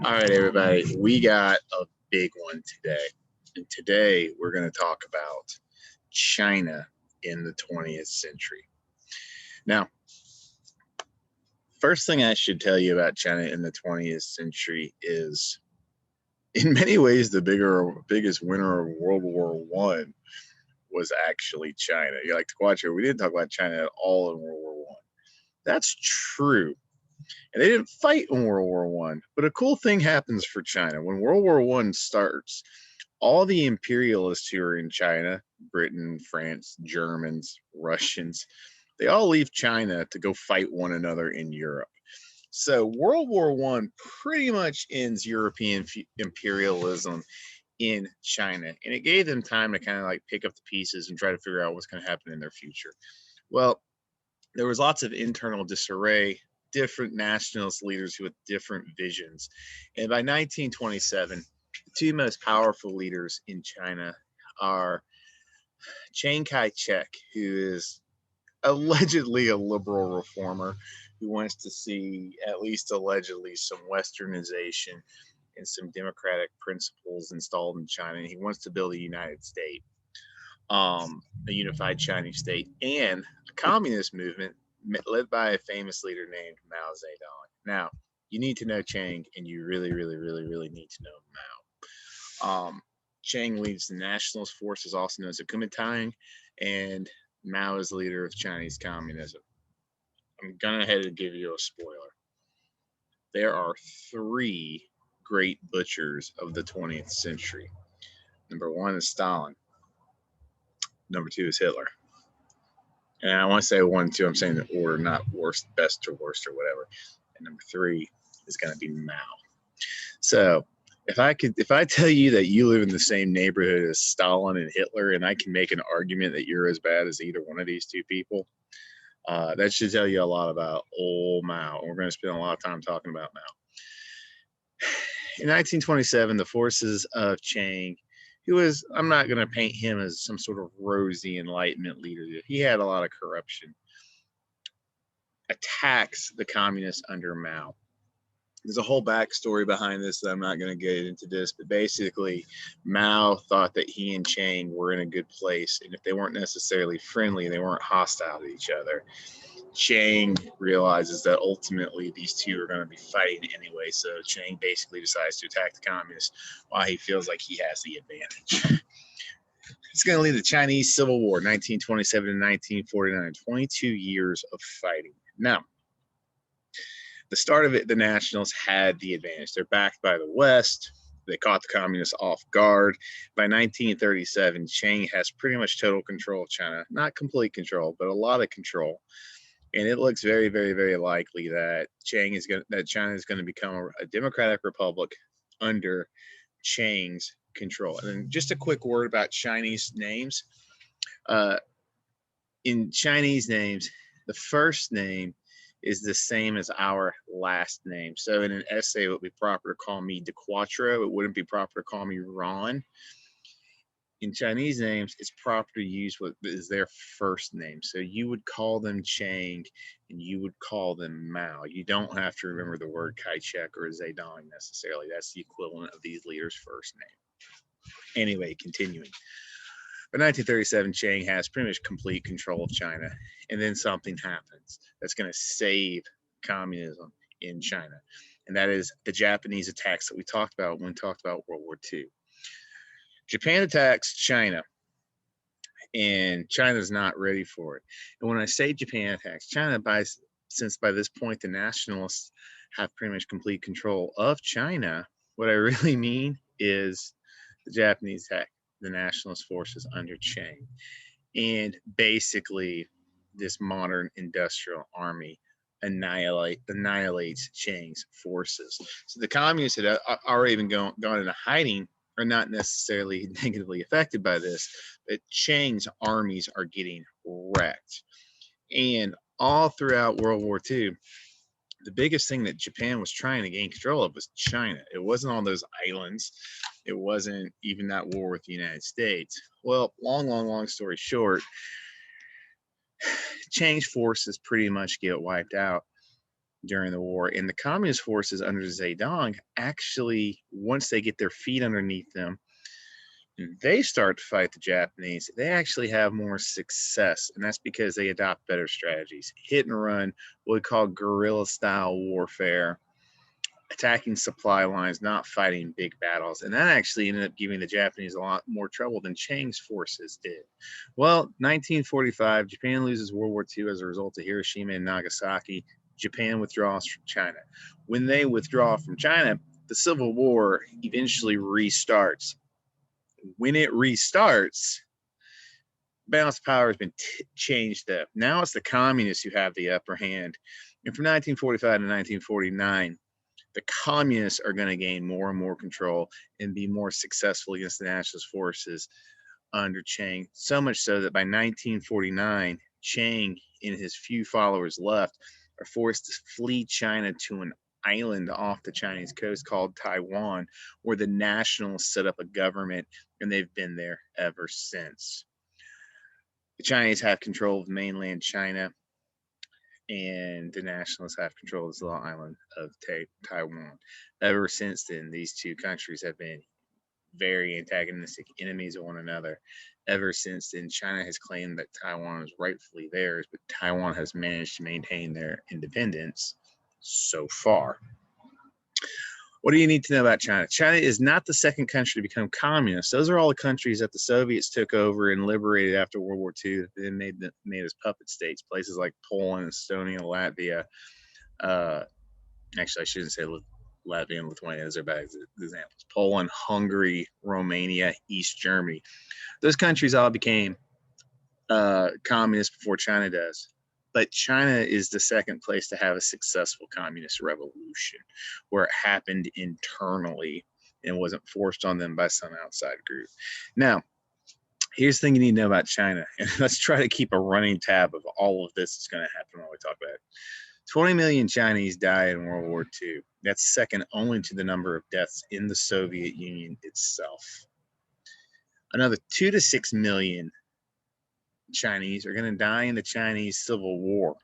All right, everybody, we got a big one today. And today we're going to talk about China in the 20th century. Now, first thing I should tell you about China in the 20th century is, in many ways, the biggest winner of World War One was actually China. You like to watch it. We didn't talk about China at all in World War One. That's true. And they didn't fight in World War One. But a cool thing happens for China. When World War One starts, all the imperialists who are in China, Britain, France, Germans, Russians, they all leave China to go fight one another in Europe. So World War One pretty much ends European imperialism in China, and it gave them time to kind of like pick up the pieces and try to figure out what's going to happen in their future. Well, there was lots of internal disarray, different nationalist leaders with different visions. And by 1927, the two most powerful leaders in China are Chiang Kai-shek, who is allegedly a liberal reformer who wants to see, at least allegedly, some westernization and some democratic principles installed in China. He wants to build a United States, a unified Chinese state, and a communist movement led by a famous leader named Mao Zedong. Now, you need to know Chiang, and you really, really, really, really need to know Mao. Chiang leads the nationalist forces, also known as the Kuomintang, and Mao is the leader of Chinese communism. I'm going to ahead and give you a spoiler. There are three great butchers of the 20th century. Number one is Stalin. Number two is Hitler. And I want to say 1 and 2, I'm saying the order, not worst, best to worst or whatever. And number three is going to be Mao. So if I tell you that you live in the same neighborhood as Stalin and Hitler, and I can make an argument that you're as bad as either one of these two people, that should tell you a lot about old Mao. We're going to spend a lot of time talking about Mao. In 1927, the forces of Chiang, who was, I'm not going to paint him as some sort of rosy Enlightenment leader. He had a lot of corruption, attacks the communists under Mao. There's a whole backstory behind this that I'm not going to get into this, but basically Mao thought that he and Chiang were in a good place, and if they weren't necessarily friendly, they weren't hostile to each other. Chiang realizes that ultimately these two are going to be fighting anyway, so Chiang basically decides to attack the communists while he feels like he has the advantage. It's going to lead to the Chinese Civil War, 1927 to 1949, 22 years of fighting. Now, the start of it, the Nationals had the advantage. They're backed by the West. They caught the communists off guard. By 1937, Chiang has pretty much total control of China. Not complete control, but a lot of control. And it looks very, very, very likely that China is going to become a democratic republic under Chiang's control. And then just a quick word about Chinese names. In Chinese names, the first name is the same as our last name. So in an essay, it would be proper to call me De Quattro. It wouldn't be proper to call me Ron. In Chinese names, it's proper to use what is their first name. So you would call them Chiang and you would call them Mao. You don't have to remember the word Kai-shek or Zedong necessarily. That's the equivalent of these leaders' first name. Anyway, continuing. By 1937, Chiang has pretty much complete control of China. And then something happens that's going to save communism in China. And that is the Japanese attacks that we talked about when we talked about World War II. Japan attacks China, and China's not ready for it. And when I say Japan attacks China, since by this point the nationalists have pretty much complete control of China, what I really mean is the Japanese attack the nationalist forces under Chiang. And basically, this modern industrial army annihilates Chiang's forces. So the communists had already been gone into hiding, are not necessarily negatively affected by this, but Chiang's armies are getting wrecked. And all throughout World War II, the biggest thing that Japan was trying to gain control of was China. It wasn't all those islands. It wasn't even that war with the United States. Well, long story short, Chiang's forces pretty much get wiped out. during the war. And the communist forces under Zedong actually, once they get their feet underneath them, they start to fight the Japanese, they actually have more success. And that's because they adopt better strategies. Hit and run, what we call guerrilla style warfare, attacking supply lines, not fighting big battles. And that actually ended up giving the Japanese a lot more trouble than Chiang's forces did. Well, 1945, Japan loses World War II as a result of Hiroshima and Nagasaki. Japan withdraws from China. When they withdraw from China, the Civil War eventually restarts. When it restarts, balance of power has been changed up. Now it's the communists who have the upper hand. And from 1945 to 1949, the communists are going to gain more and more control and be more successful against the nationalist forces under Chiang. So much so that by 1949, Chiang and his few followers left are forced to flee China to an island off the Chinese coast called Taiwan, where the nationalists set up a government, and they've been there ever since. The Chinese have control of mainland China, and the nationalists have control of this little island of Taiwan. Ever since then, these two countries have been very antagonistic enemies of one another. Ever since then, China has claimed that Taiwan is rightfully theirs, but Taiwan has managed to maintain their independence so far. What do you need to know about China? China is not the second country to become communist. Those are all the countries that the Soviets took over and liberated after World War II, then made as puppet states. Places like Poland, Estonia, Latvia. Actually, I shouldn't say Latvia and Lithuania. Those are bad examples. Poland, Hungary, Romania, East Germany. Those countries all became communist before China does. But China is the second place to have a successful communist revolution, where it happened internally and wasn't forced on them by some outside group. Now, here's the thing you need to know about China, and let's try to keep a running tab of all of this that's going to happen while we talk about it. 20 million Chinese died in World War II. That's second only to the number of deaths in the Soviet Union itself. Another 2 to 6 million Chinese are going to die in the Chinese Civil War.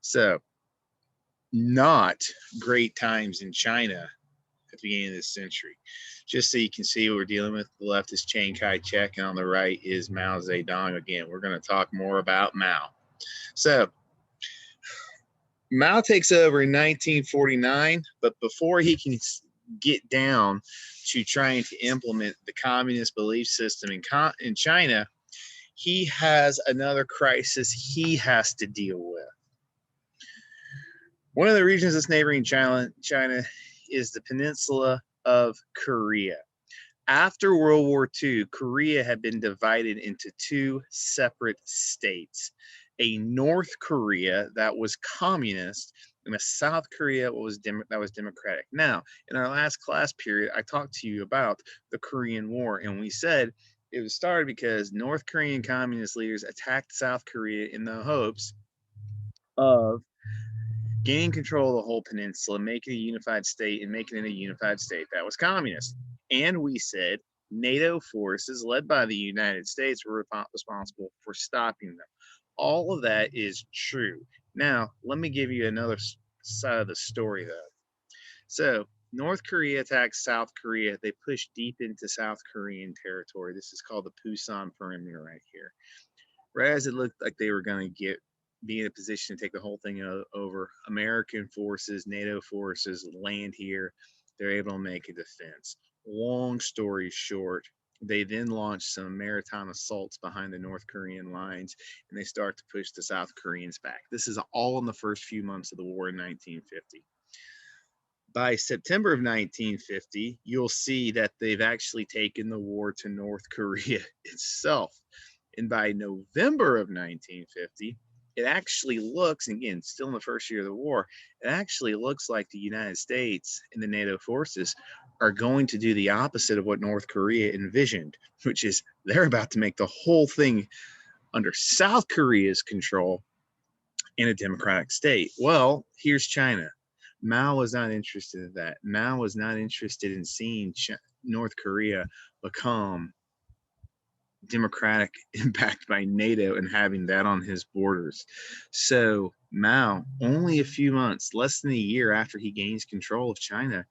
So, not great times in China at the beginning of this century. Just so you can see what we're dealing with, the left is Chiang Kai-shek, and on the right is Mao Zedong. Again, we're going to talk more about Mao. So, Mao takes over in 1949, but before he can get down to trying to implement the communist belief system in China, he has another crisis he has to deal with. One of the regions that's neighboring China is the peninsula of Korea. After World War II, Korea had been divided into two separate states. A North Korea that was communist and a South Korea that was democratic. Now, in our last class period, I talked to you about the Korean War, and we said it was started because North Korean communist leaders attacked South Korea in the hopes of gaining control of the whole peninsula, making a unified state, and making it a unified state that was communist. And we said NATO forces led by the United States were responsible for stopping them. All of that is true. Now, let me give you another side of the story, though. So, North Korea attacks South Korea. They push deep into South Korean territory. This is called the Pusan Perimeter right here. Right as it looked like they were going to be in a position to take the whole thing over, American forces, NATO forces land here. They're able to make a defense. Long story short, they then launch some maritime assaults behind the North Korean lines, and they start to push the South Koreans back. This is all in the first few months of the war in 1950. By September of 1950, you'll see that they've actually taken the war to North Korea itself. And by November of 1950, it actually looks, again, still in the first year of the war, it actually looks like the United States and the NATO forces are going to do the opposite of what North Korea envisioned, which is they're about to make the whole thing under South Korea's control in a democratic state. Well, here's China. Mao was not interested in that. Mao was not interested in seeing North Korea become democratic and backed by NATO and having that on his borders. So Mao, only a few months, less than a year after he gains control of China,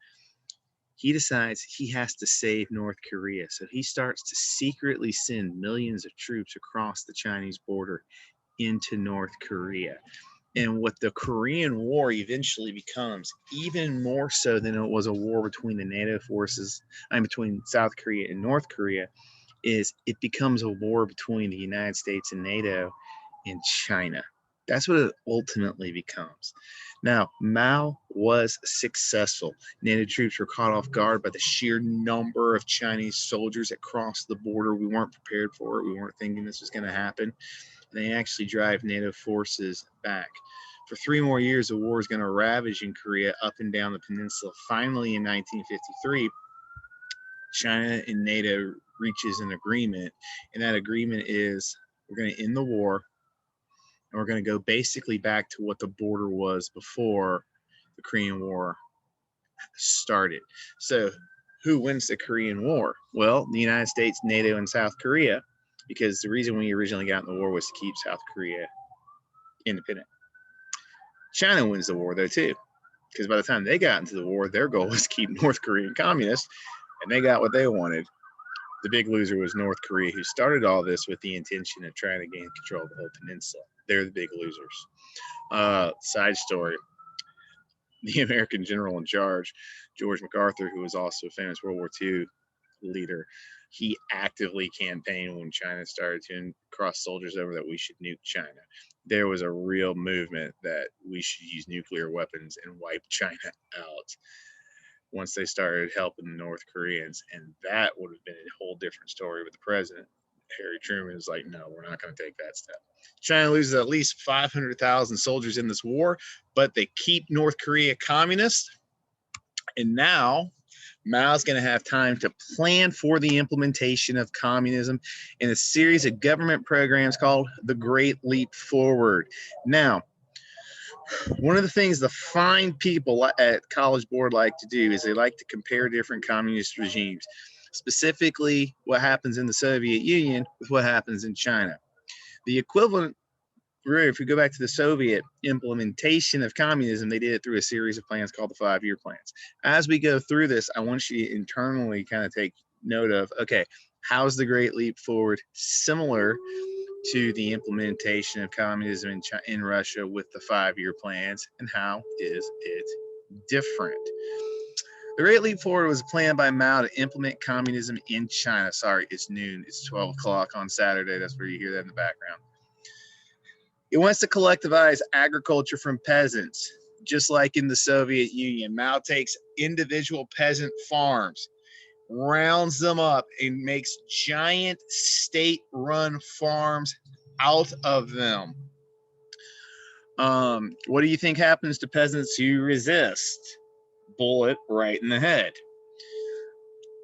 he decides he has to save North Korea. So he starts to secretly send millions of troops across the Chinese border into North Korea. And what the Korean War eventually becomes, even more so than it was a war between the NATO forces, between South Korea and North Korea, is it becomes a war between the United States and NATO and China. That's what it ultimately becomes. Now, Mao was successful. NATO troops were caught off guard by the sheer number of Chinese soldiers that crossed the border. We weren't prepared for it. We weren't thinking this was going to happen. And they actually drive NATO forces back. For 3 more years, the war is going to ravage in Korea up and down the peninsula. Finally, in 1953, China and NATO reaches an agreement, and that agreement is we're going to end the war, and we're going to go basically back to what the border was before the Korean War started. So, who wins the Korean War? Well, the United States, NATO, and South Korea, because the reason we originally got in the war was to keep South Korea independent. China wins the war, though, too, because by the time they got into the war, their goal was to keep North Korean communists, and they got what they wanted. The big loser was North Korea, who started all this with the intention of trying to gain control of the whole peninsula. They're the big losers. Side story. The American general in charge, George MacArthur, who was also a famous World War II leader, he actively campaigned when China started to cross soldiers over that we should nuke China. There was a real movement that we should use nuclear weapons and wipe China out once they started helping the North Koreans. And that would have been a whole different story. But the president, Harry Truman, is like, no, we're not going to take that step. China loses at least 500,000 soldiers in this war, but they keep North Korea communist. And now Mao's going to have time to plan for the implementation of communism in a series of government programs called the Great Leap Forward. Now, one of the things the fine people at College Board like to do is they like to compare different communist regimes, specifically what happens in the Soviet Union with what happens in China. The equivalent, if we go back to the Soviet implementation of communism, they did it through a series of plans called the 5-year plans. As we go through this, I want you to internally kind of take note of, okay, how's the Great Leap Forward similar to the implementation of communism in Russia with the 5-year plans, and how is it different? The Great Leap Forward was a plan by Mao to implement communism in China. Sorry, it's noon. It's 12 o'clock on Saturday. That's where you hear that in the background. It wants to collectivize agriculture from peasants, just like in the Soviet Union. Mao takes individual peasant farms, rounds them up, and makes giant state-run farms out of them. What do you think happens to peasants who resist? Bullet right in the head.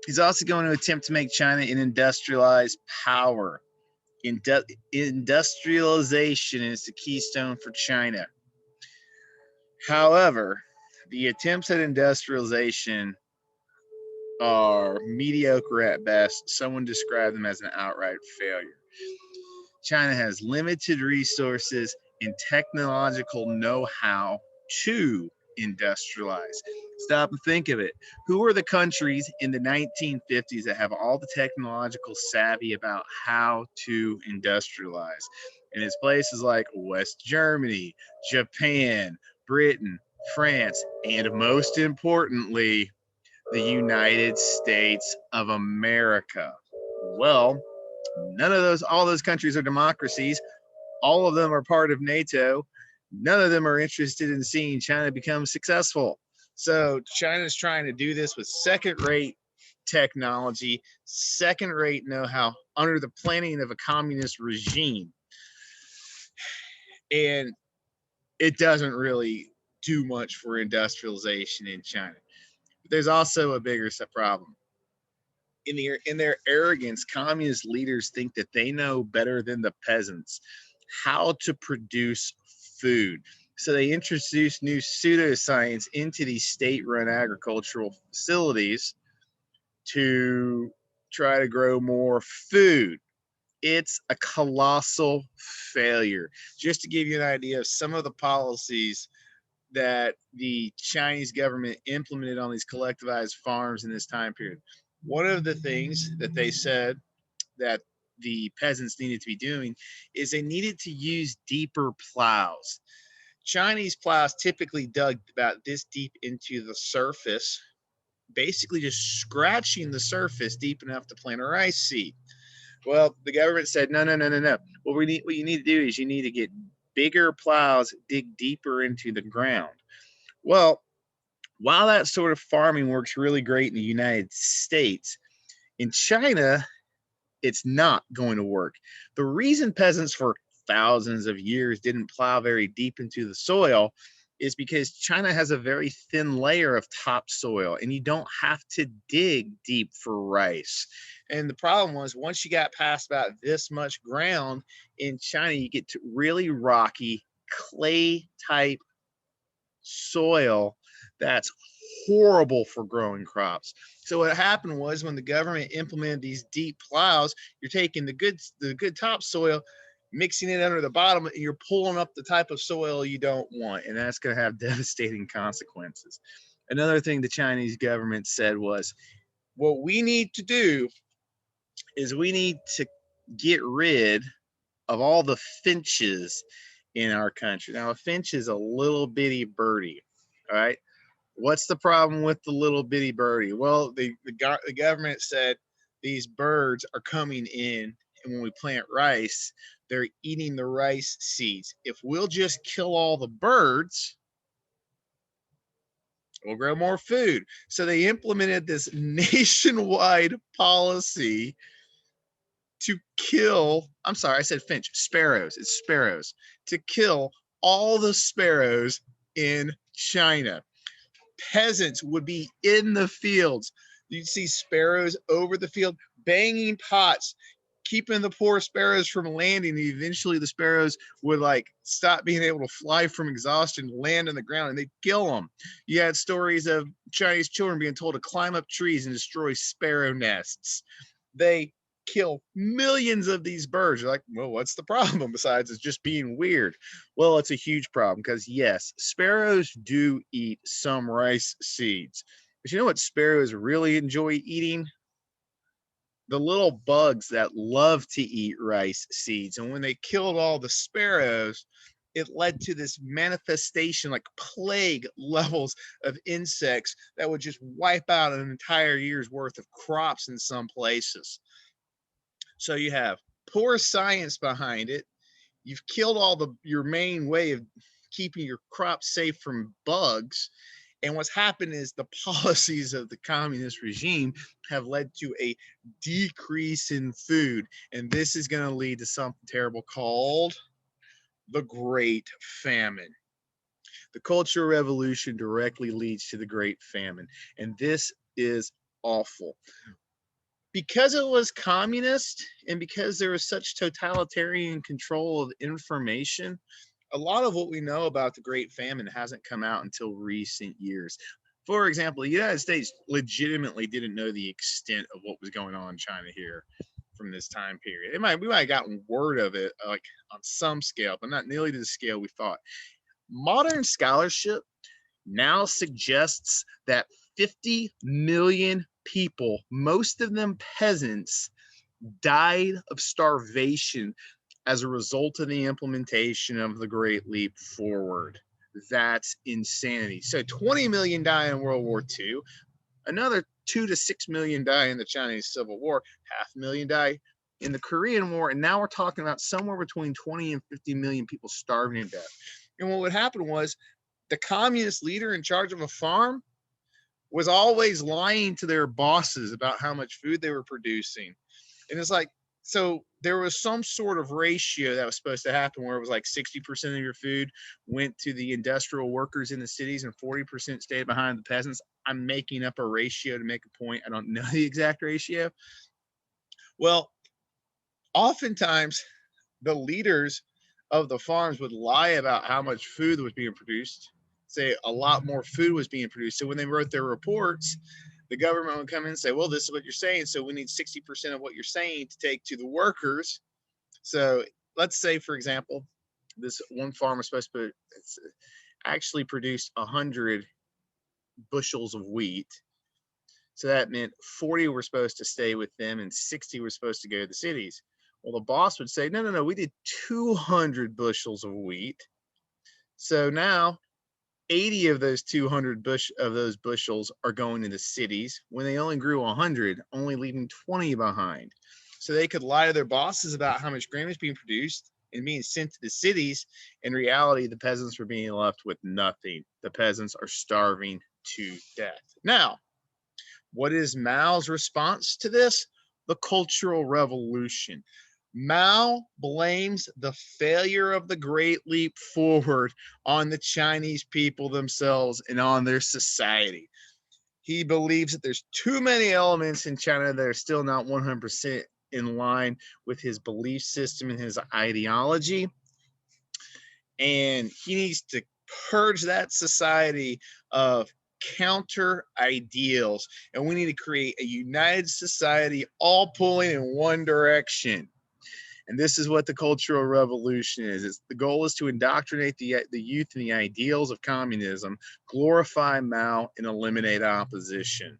He's also going to attempt to make China an industrialized power. Industrialization is the keystone for China. However, the attempts at industrialization are mediocre at best. Someone described them as an outright failure. China has limited resources and technological know-how to industrialize. Stop and think of it. Who are the countries in the 1950s that have all the technological savvy about how to industrialize? And it's places like West Germany, Japan, Britain, France, and most importantly, the United States of America. Well, all those countries are democracies. All of them are part of NATO. None of them are interested in seeing China become successful. So China's trying to do this with second-rate technology, second-rate know-how under the planning of a communist regime. And it doesn't really do much for industrialization in China. But there's also a bigger problem. In their arrogance, communist leaders think that they know better than the peasants how to produce food. So they introduce new pseudoscience into these state-run agricultural facilities to try to grow more food. It's a colossal failure. Just to give you an idea of some of the policies that the Chinese government implemented on these collectivized farms in this time period. One of the things that they said that the peasants needed to be doing is they needed to use deeper plows. Chinese plows typically dug about this deep into the surface, basically just scratching the surface deep enough to plant a rice seed. Well, the government said, no, no, no, no, no. What you need to do is you need to get bigger plows, dig deeper into the ground. Well, while that sort of farming works really great in the United States, in China, it's not going to work. The reason peasants for thousands of years didn't plow very deep into the soil is because China has a very thin layer of topsoil and you don't have to dig deep for rice. And the problem was once you got past about this much ground in China, you get to really rocky clay type soil that's horrible for growing crops. So what happened was when the government implemented these deep plows, you're taking the good topsoil, mixing it under the bottom, and you're pulling up the type of soil you don't want, and that's going to have devastating consequences. Another thing the Chinese government said was, what we need to do is we need to get rid of all the finches in our country. Now, a finch is a little bitty birdie, all right? What's the problem with the little bitty birdie? Well, the government said these birds are coming in, and when we plant rice, they're eating the rice seeds. If we'll just kill all the birds, we'll grow more food. So they implemented this nationwide policy to kill, I'm sorry, I said finch, sparrows. It's sparrows. To kill all the sparrows in China. Peasants would be in the fields. You'd see sparrows over the field banging pots, keeping the poor sparrows from landing. And eventually the sparrows would like stop being able to fly from exhaustion, land on the ground, and they'd kill them. You had stories of Chinese children being told to climb up trees and destroy sparrow nests. They kill millions of these birds. You're like, well, what's the problem besides it's just being weird? Well, it's a huge problem because yes, sparrows do eat some rice seeds. But you know what sparrows really enjoy eating? The little bugs that love to eat rice seeds. And when they killed all the sparrows, it led to this manifestation like plague levels of insects that would just wipe out an entire year's worth of crops in some places. So you have poor science behind it. You've killed all your main way of keeping your crops safe from bugs. And what's happened is the policies of the communist regime have led to a decrease in food. And this is going to lead to something terrible called the Great Famine. The Cultural Revolution directly leads to the Great Famine. And this is awful. Because it was communist and because there was such totalitarian control of information, a lot of what we know about the Great Famine hasn't come out until recent years. For example, the United States legitimately didn't know the extent of what was going on in China here from this time period. We might have gotten word of it like on some scale, but not nearly to the scale we thought. Modern scholarship now suggests that 50 million people, most of them peasants, died of starvation as a result of the implementation of the Great Leap Forward. That's insanity. So 20 million die in World War II, another 2 to 6 million die in the Chinese Civil War, 500,000 die in the Korean War, and now we're talking about somewhere between 20 and 50 million people starving to death. And what would happen was the communist leader in charge of a farm was always lying to their bosses about how much food they were producing. And it's like, so there was some sort of ratio that was supposed to happen where it was like 60% of your food went to the industrial workers in the cities and 40% stayed behind the peasants. I'm making up a ratio to make a point. I don't know the exact ratio. Well, oftentimes the leaders of the farms would lie about how much food was being produced, say a lot more food was being produced. So when they wrote their reports, the government would come in and say, well, this is what you're saying. So we need 60% of what you're saying to take to the workers. So let's say, for example, this one farm was supposed to actually produce 100 bushels of wheat. So that meant 40 were supposed to stay with them and 60 were supposed to go to the cities. Well, the boss would say, no, no, no, we did 200 bushels of wheat. So now 80 of those 200 those bushels are going to the cities when they only grew 100, only leaving 20 behind. So they could lie to their bosses about how much grain was being produced and being sent to the cities. In reality, the peasants were being left with nothing. The peasants are starving to death. Now, what is Mao's response to this? The Cultural Revolution. Mao blames the failure of the Great Leap Forward on the Chinese people themselves and on their society. He believes that there's too many elements in China that are still not 100% in line with his belief system and his ideology. And he needs to purge that society of counter ideals. And we need to create a united society, all pulling in one direction. And this is what the Cultural Revolution is. The goal is to indoctrinate the youth in the ideals of communism, glorify Mao, and eliminate opposition.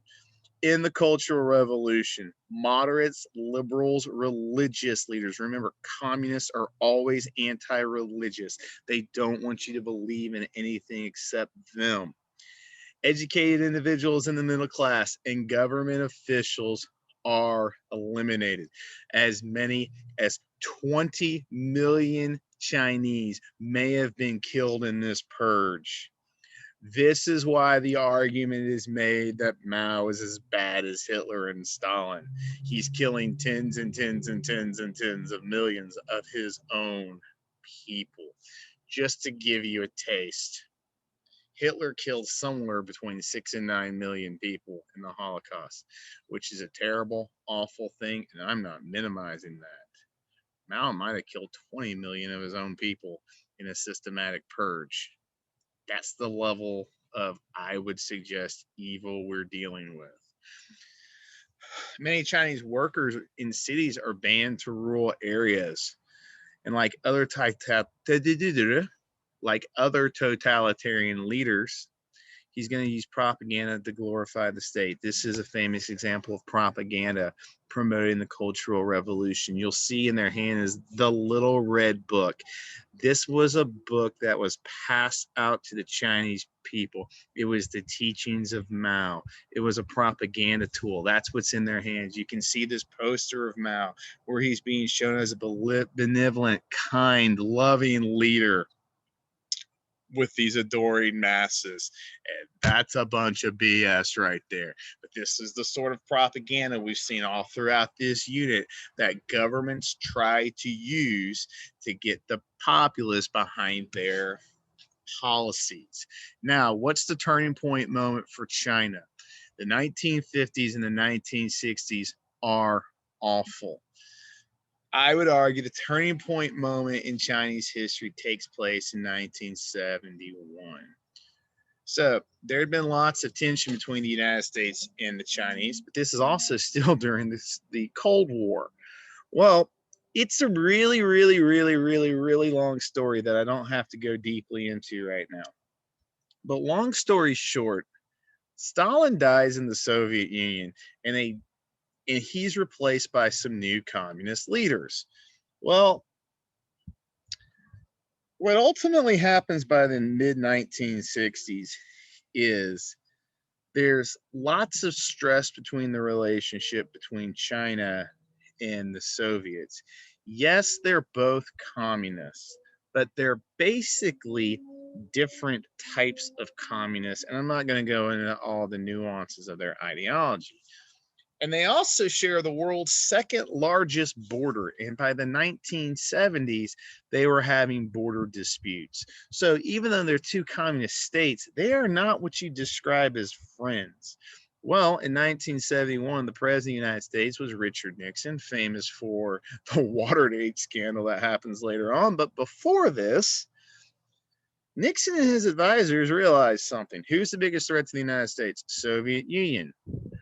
In the Cultural Revolution, moderates, liberals, religious leaders. Remember, communists are always anti-religious. They don't want you to believe in anything except them. Educated individuals in the middle class and government officials are eliminated. As many as 20 million Chinese may have been killed in this purge. This is why the argument is made that Mao is as bad as Hitler and Stalin. He's killing tens and tens and tens and tens of millions of his own people. Just to give you a taste, Hitler killed somewhere between 6 and 9 million people in the Holocaust, which is a terrible, awful thing, and I'm not minimizing that. Mao might have killed 20 million of his own people in a systematic purge. That's the level of, I would suggest, evil we're dealing with. Many Chinese workers in cities are banned to rural areas. And like other totalitarian leaders, he's going to use propaganda to glorify the state. This is a famous example of propaganda promoting the Cultural Revolution. You'll see in their hand is the Little Red Book. This was a book that was passed out to the Chinese people. It was the teachings of Mao. It was a propaganda tool. That's what's in their hands. You can see this poster of Mao where he's being shown as a benevolent, kind, loving leader with these adoring masses. And that's a bunch of BS right there. But this is the sort of propaganda we've seen all throughout this unit that governments try to use to get the populace behind their policies. Now, what's the turning point moment for China? The 1950s and the 1960s are awful. I would argue the turning point moment in Chinese history takes place in 1971. So there had been lots of tension between the United States and the Chinese, but this is also still during the Cold War. Well, it's a really, really, really, really, really long story that I don't have to go deeply into right now. But long story short, Stalin dies in the Soviet Union, and he's replaced by some new communist leaders. Well, what ultimately happens by the mid 1960s is there's lots of stress between the relationship between China and the Soviets. Yes, they're both communists, but they're basically different types of communists. And I'm not going to go into all the nuances of their ideology. And they also share the world's second largest border. And by the 1970s, they were having border disputes. So even though they're two communist states, they are not what you describe as friends. Well, in 1971, the president of the United States was Richard Nixon, famous for the Watergate scandal that happens later on. But before this, Nixon and his advisors realized something. Who's the biggest threat to the United States? Soviet Union.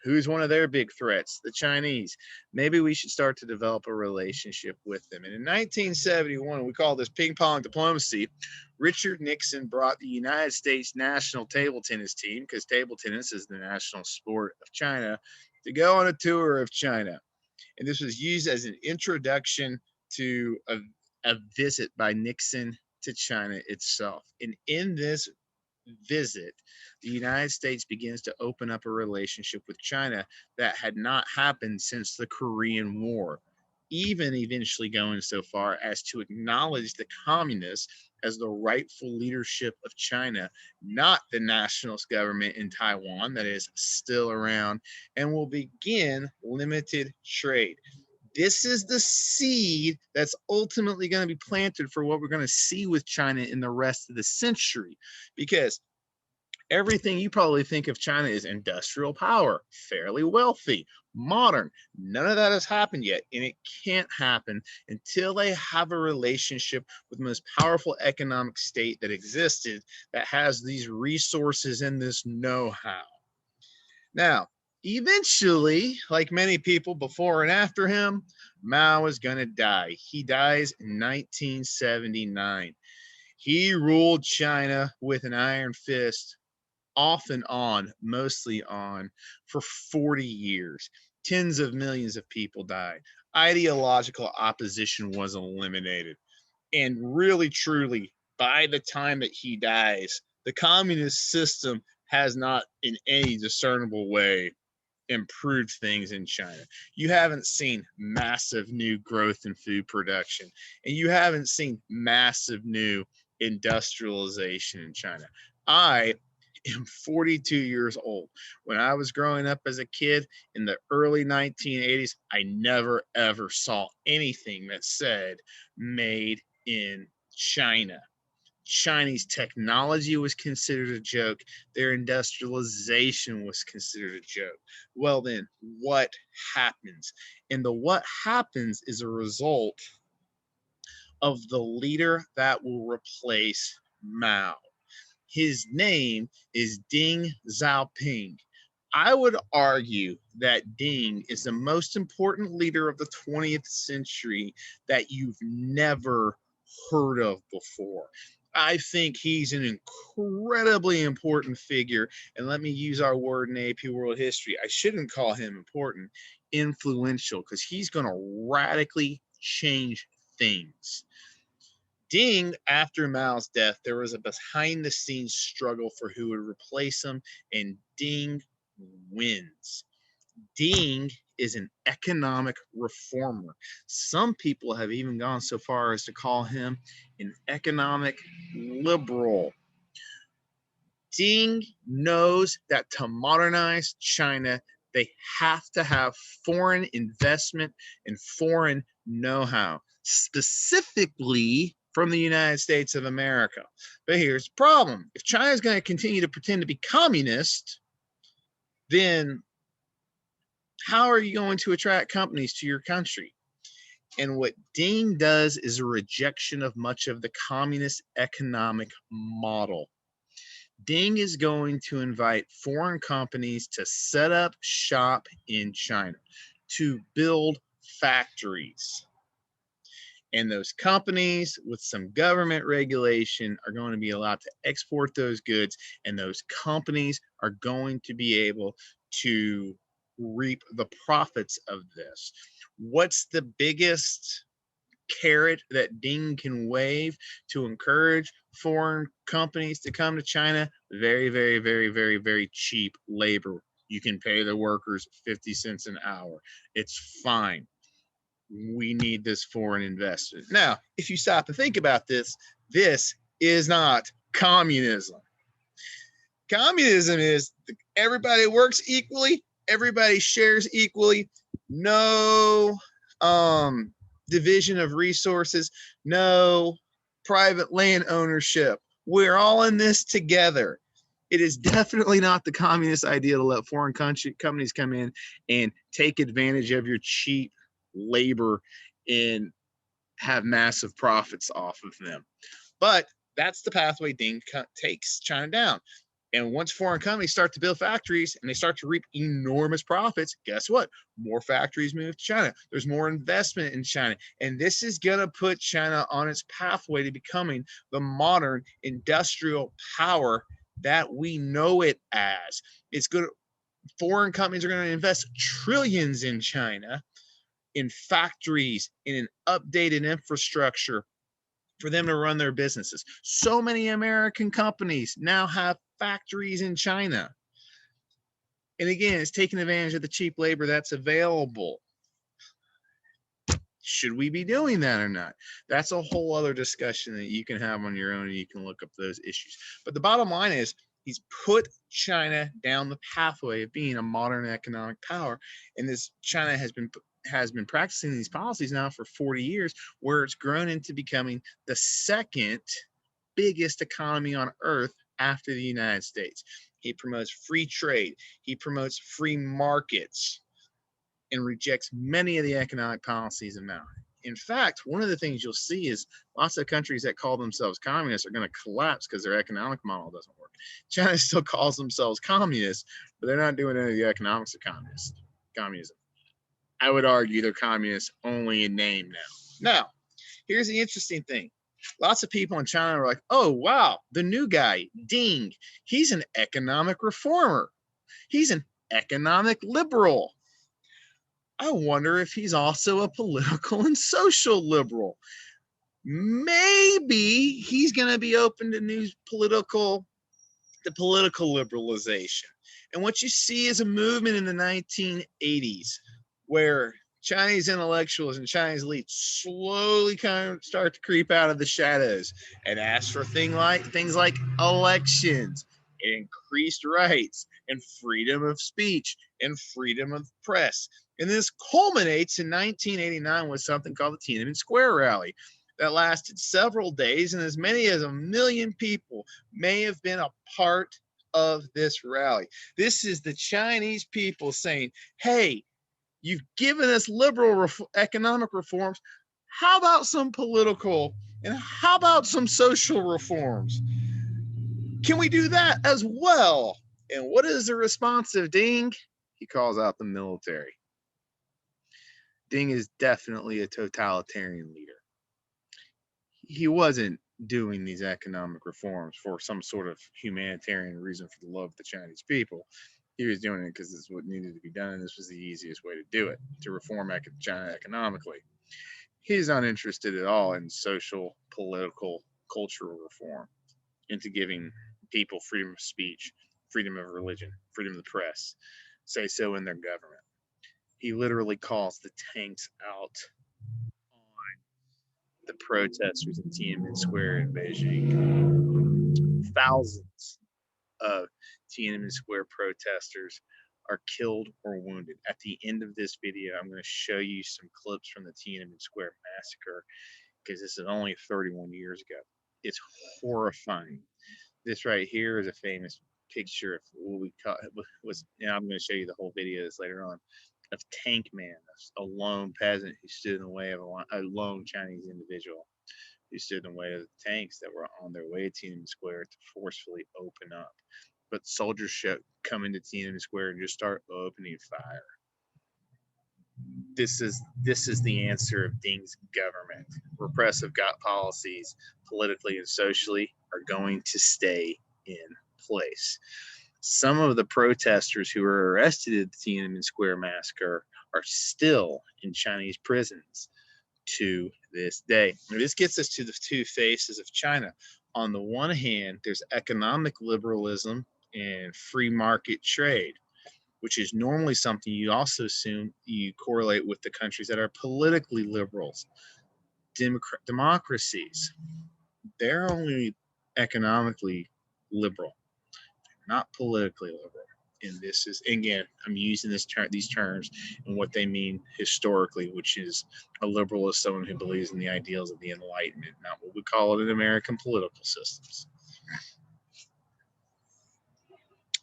Who's one of their big threats? The Chinese. Maybe we should start to develop a relationship with them. And in 1971, we call this ping pong diplomacy. Richard Nixon brought the United States national table tennis team, because table tennis is the national sport of China, to go on a tour of China. And this was used as an introduction to a visit by Nixon to China itself. And in this visit, the United States begins to open up a relationship with China that had not happened since the Korean War, even eventually going so far as to acknowledge the communists as the rightful leadership of China, not the nationalist government in Taiwan that is still around, and will begin limited trade. This is the seed that's ultimately going to be planted for what we're going to see with China in the rest of the century. Because everything you probably think of China is industrial power, fairly wealthy, modern. None of that has happened yet. And it can't happen until they have a relationship with the most powerful economic state that existed, that has these resources and this know-how. Now, eventually, like many people before and after him, Mao is going to die. He dies in 1979. He ruled China with an iron fist, off and on, mostly on, for 40 years. Tens of millions of people died. Ideological opposition was eliminated. And really, truly, by the time that he dies, the communist system has not in any discernible way improved things in China. You haven't seen massive new growth in food production, and you haven't seen massive new industrialization in China. I am 42 years old. When I was growing up as a kid in the early 1980s, I never ever saw anything that said made in China. Chinese technology was considered a joke. Their industrialization was considered a joke. Well, then, what happens? And the what happens is a result of the leader that will replace Mao. His name is Deng Xiaoping. I would argue that Deng is the most important leader of the 20th century that you've never heard of before. I think he's an incredibly important figure. And let me use our word in AP World History. I shouldn't call him important, influential, because he's going to radically change things. Deng, after Mao's death, there was a behind the scenes struggle for who would replace him, and Deng wins. Deng is an economic reformer. Some people have even gone so far as to call him an economic liberal. Deng knows that to modernize China, they have to have foreign investment and foreign know-how, specifically from the United States of America. But here's the problem. If China is going to continue to pretend to be communist, then how are you going to attract companies to your country? And what Deng does is a rejection of much of the communist economic model. Deng is going to invite foreign companies to set up shop in China, to build factories. And those companies, with some government regulation, are going to be allowed to export those goods, and those companies are going to be able to reap the profits of this. What's the biggest carrot that Deng can wave to encourage foreign companies to come to China? Very, very, very, very, very cheap labor. You can pay the workers 50 cents an hour. It's fine. We need this foreign investment. Now, if you stop to think about this, this is not communism. Communism is everybody works equally, everybody shares equally, no division of resources, no private land ownership. We're all in this together. It is definitely not the communist idea to let foreign companies come in and take advantage of your cheap labor and have massive profits off of them. But that's the pathway Deng takes China down. And once foreign companies start to build factories and they start to reap enormous profits, guess what? More factories move to China. There's more investment in China. And this is going to put China on its pathway to becoming the modern industrial power that we know it as. It's good. Foreign companies are going to invest trillions in China, in factories, in an updated infrastructure for them to run their businesses. So many American companies now have factories in China. And again, it's taking advantage of the cheap labor that's available. Should we be doing that or not? That's a whole other discussion that you can have on your own, and you can look up those issues. But the bottom line is he's put China down the pathway of being a modern economic power. And this China has been practicing these policies now for 40 years, where it's grown into becoming the second biggest economy on earth after the United States. He promotes free trade. He promotes free markets and rejects many of the economic policies of Mao. In fact, one of the things you'll see is lots of countries that call themselves communists are going to collapse because their economic model doesn't work. China still calls themselves communists, but they're not doing any of the economics of communism. I would argue they're communists only in name now. Now, here's the interesting thing. Lots of people in China are like, oh, wow, the new guy, Deng, he's an economic reformer. He's an economic liberal. I wonder if he's also a political and social liberal. Maybe he's going to be open to new political liberalization. And what you see is a movement in the 1980s where Chinese intellectuals and Chinese elites slowly kind of start to creep out of the shadows and ask for things like elections, increased rights, and freedom of speech and freedom of press. And this culminates in 1989 with something called the Tiananmen Square Rally that lasted several days, and as many as 1 million people may have been a part of this rally. This is the Chinese people saying, hey, you've given us liberal economic reforms. How about some political and how about some social reforms? Can we do that as well? And what is the response of Deng? He calls out the military. Deng is definitely a totalitarian leader. He wasn't doing these economic reforms for some sort of humanitarian reason for the love of the Chinese people. He was doing it because this is what needed to be done, and this was the easiest way to do it, to reform China economically. He's not interested at all in social, political, cultural reform, into giving people freedom of speech, freedom of religion, freedom of the press, say so in their government. He literally calls the tanks out on the protesters in Tiananmen Square in Beijing. Thousands of Tiananmen Square protesters are killed or wounded. At the end of this video, I'm going to show you some clips from the Tiananmen Square massacre because this is only 31 years ago. It's horrifying. This right here is a famous picture of what we call was. And I'm going to show you the whole video this later on, of Tank Man, a lone peasant who stood in the way of a lone Chinese individual who stood in the way of the tanks that were on their way to Tiananmen Square to forcefully open up. But soldiers come into Tiananmen Square and just start opening fire. This is the answer of Deng's government. Repressive policies, politically and socially, are going to stay in place. Some of the protesters who were arrested at the Tiananmen Square massacre are still in Chinese prisons to this day. And this gets us to the two faces of China. On the one hand, there's economic liberalism and free market trade, which is normally something you also assume you correlate with the countries that are politically liberals, democracies. They're only economically liberal, not politically liberal. And this is, again, I'm using these terms and what they mean historically, which is a liberal is someone who believes in the ideals of the Enlightenment, not what we call it in American political systems.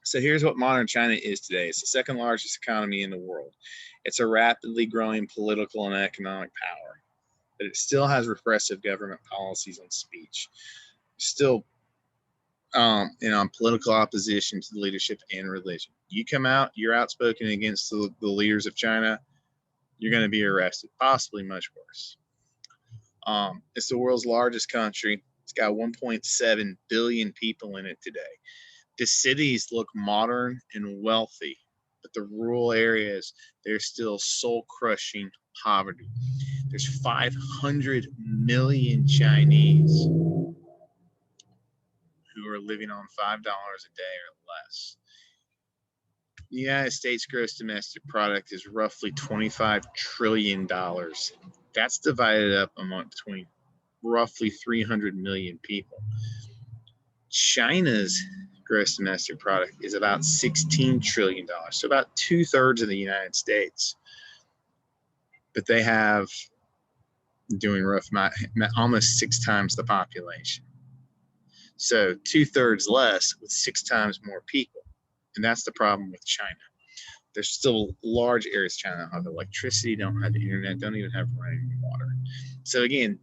So here's what modern China is today. It's the second largest economy in the world. It's a rapidly growing political and economic power, but it still has repressive government policies on speech. Still and on political opposition to the leadership and religion. You come out, you're outspoken against the leaders of China, you're going to be arrested, possibly much worse. It's the world's largest country. It's got 1.7 billion people in it today. The cities look modern and wealthy, but the rural areas, there's still soul-crushing poverty. There's 500 million Chinese who are living on $5 a day or less. The United States gross domestic product is roughly $25 trillion. That's divided up between roughly 300 million people. China's gross domestic product is about $16 trillion, so about 2/3 of the United States. But they have, doing rough math, almost 6 times the population. So 2/3 less with 6 times more people. And that's the problem with China. There's still large areas of China don't have electricity, don't have the internet, don't even have running water. So again,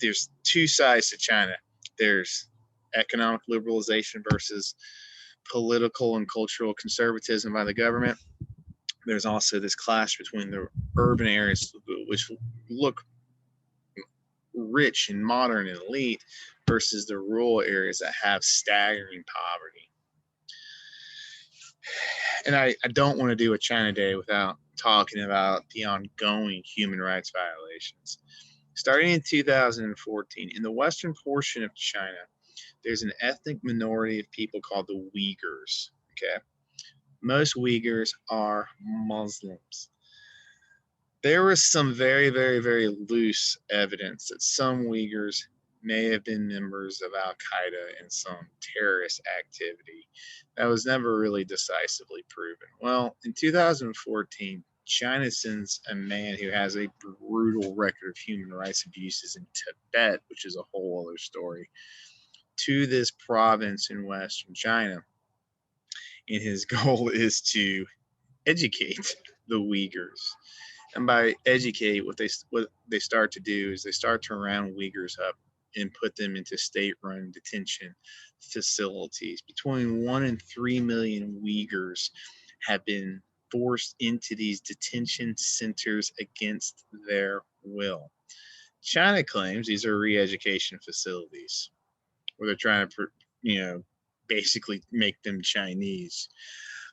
there's two sides to China. There's economic liberalization versus political and cultural conservatism by the government. There's also this clash between the urban areas, which look rich and modern and elite, versus the rural areas that have staggering poverty. And I don't want to do a China Day without talking about the ongoing human rights violations. Starting in 2014, in the western portion of China, there's an ethnic minority of people called the Uyghurs. Okay, most Uyghurs are Muslims. There was some very, very, very loose evidence that some Uyghurs may have been members of Al Qaeda in some terrorist activity that was never really decisively proven. Well, in 2014, China sends a man who has a brutal record of human rights abuses in Tibet, which is a whole other story, to this province in Western China. And his goal is to educate the Uyghurs. And by educate, what they start to do is they start to round Uyghurs up and put them into state-run detention facilities. Between 1 and 3 million Uyghurs have been forced into these detention centers against their will. China claims these are re-education facilities where they're trying to, basically make them Chinese.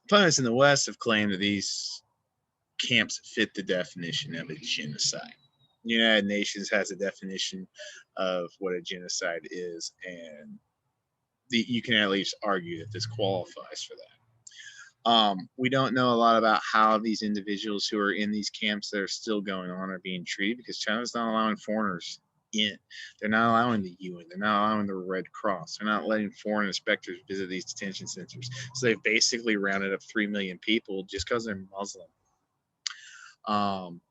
Opponents in the West have claimed that these camps fit the definition of a genocide. The United Nations has a definition of what a genocide is, and you can at least argue that this qualifies for that. We don't know a lot about how these individuals who are in these camps that are still going on are being treated, because China's not allowing foreigners in. They're not allowing the UN. They're not allowing the Red Cross. They're not letting foreign inspectors visit these detention centers. So they've basically rounded up 3 million people just because they're Muslim.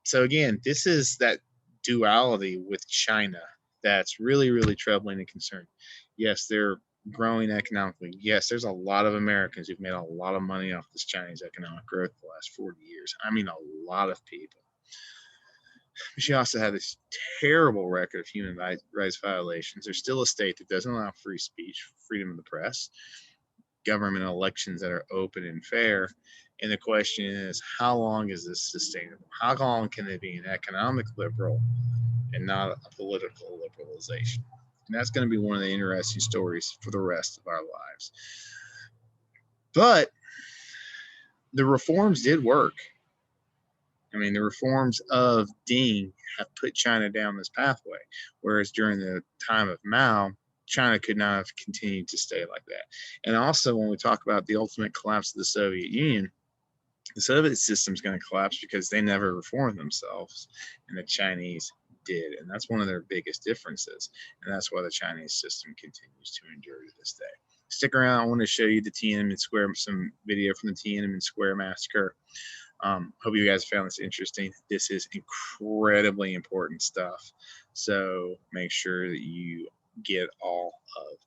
So again, this is that duality with China that's really, really troubling and concerning. Yes, they're growing economically. Yes, there's a lot of Americans who've made a lot of money off this Chinese economic growth the last 40 years. I mean, a lot of people. But she also had this terrible record of human rights violations. There's still a state that doesn't allow free speech, freedom of the press, government elections that are open and fair. And the question is, how long is this sustainable? How long can they be an economic liberal and not a political liberalization? And that's going to be one of the interesting stories for the rest of our lives. But the reforms did work. I mean, the reforms of Deng have put China down this pathway, whereas during the time of Mao, China could not have continued to stay like that. And also, when we talk about the ultimate collapse of the Soviet Union, the Soviet system is going to collapse because they never reformed themselves, and the Chinese did. And that's one of their biggest differences. And that's why the Chinese system continues to endure to this day. Stick around. I want to show you the Tiananmen Square, some video from the Tiananmen Square massacre. Hope you guys found this interesting. This is incredibly important stuff. So make sure that you get all of